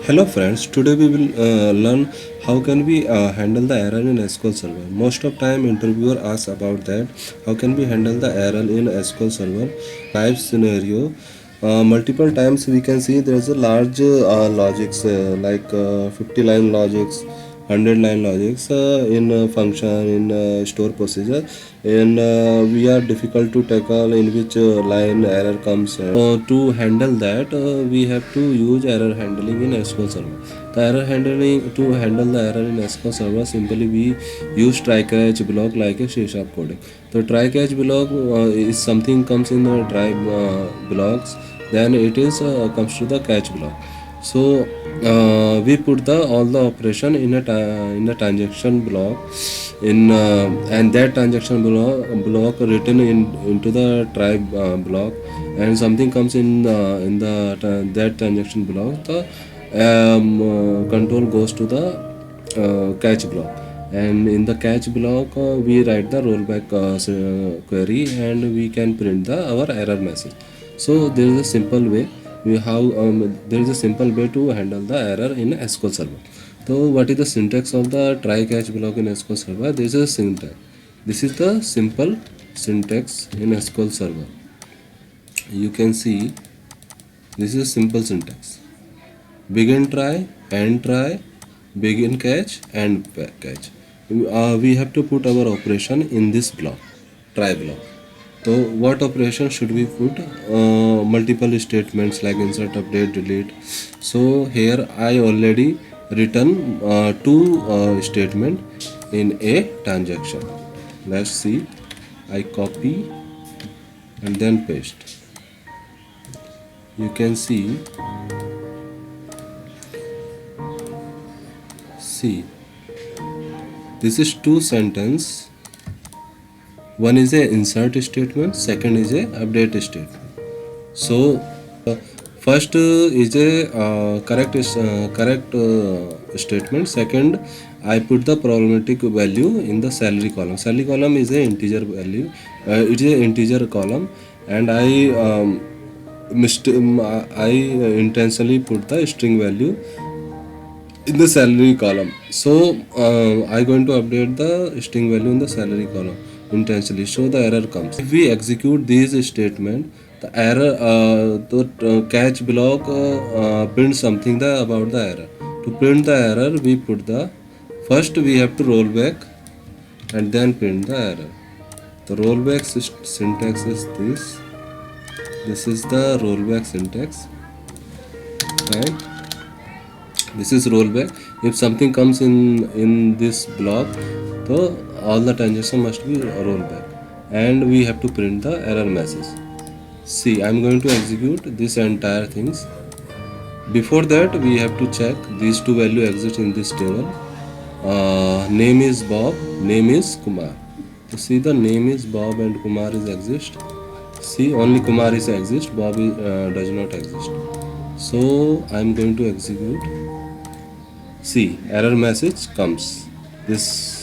Hello friends, today we will learn how can we handle the error in SQL Server. Most of time interviewer asks about that, how can we handle the error in SQL Server. Live scenario, multiple times we can see there is a large logics like 50 line logics, 100 line logics in function in store procedure, and we are difficult to tackle in which line error comes. To handle that, we have to use error handling in SQL Server. The error handling, to handle the error in SQL Server, simply we use try catch block like a C# coding. The try catch block is something comes in the try blocks, then it is comes to the catch block. So we put the all the operation in a transaction block in and that transaction block written into the try block, and something comes in the that transaction block, the control goes to the catch block, and in the catch block we write the rollback query, and we can print the our error message. So there is a simple way there is a simple way to handle the error in SQL Server. So what is the syntax of the try catch block in SQL Server? This is a syntax. This is the simple syntax in SQL Server. You can see this is a simple syntax. Begin try, end try, begin catch, and catch. We have to put our operation in this block, try block. So what operation should we put? Multiple statements like insert, update, delete. So here I already written two statement in a transaction. Let's see. I copy and then paste. You can see this is two sentence. One is a insert statement, second is a update statement. So first is a correct statement. Second, I put the problematic value in the salary column. Salary column is a integer value. It is a integer column, and I intentionally put the string value in the salary column. So I going to update the string value in the salary column intentionally, so the error comes. If we execute this statement, the error the catch block prints something about the error. To print the error, we put the first we have to roll back and then print the error. The rollback syntax is this. This is the rollback syntax, right? This is rollback. If something comes in this block, so all the transaction must be rollback, and we have to print the error message. See, I'm going to execute this entire things. Before that, we have to check these two value exist in this table. Name is Bob, name is Kumar. So see, the name is Bob and Kumar is exist. See, only Kumar is exist, Bob does not exist. So I'm going to execute. See, error message comes. This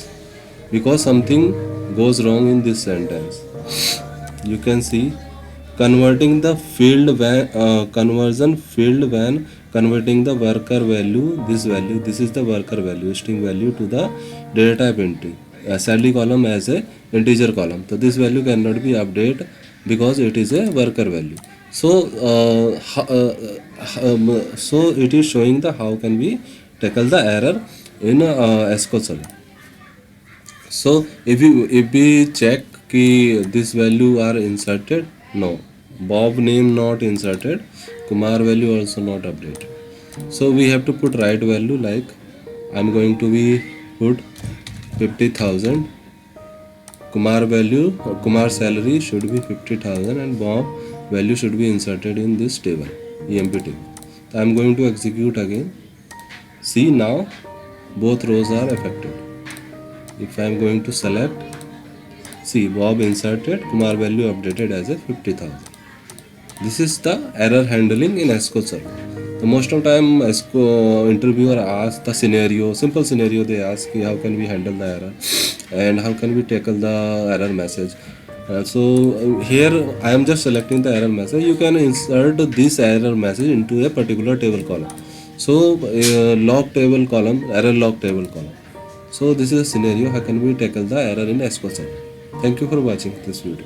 because something goes wrong in this sentence. You can see converting the field conversion field when converting the worker value. This is the worker value, string value, to the data type entry. Salary column as a integer column. So this value cannot be updated because it is a worker value. So so it is showing the how can we tackle the error in SQL Server. So if we check कि this value are inserted, no, Bob name not inserted, Kumar value also not updated. So we have to put right value, like I'm going to be put 50,000. Kumar value, Kumar salary should be 50,000, and Bob value should be inserted in this table, EMP table. So I'm going to execute again. See, now both rows are affected. If I am going to select, see, Bob inserted, Kumar value updated as a 50,000. This is the error handling in SQL Server. The most of time interviewer asks the scenario, simple scenario they ask, how can we handle the error and how can we tackle the error message. So here I am just selecting the error message. You can insert this error message into a particular table column. So log table column, error log table column. So this is a scenario how can we tackle the error in SQL Server. Thank you for watching this video.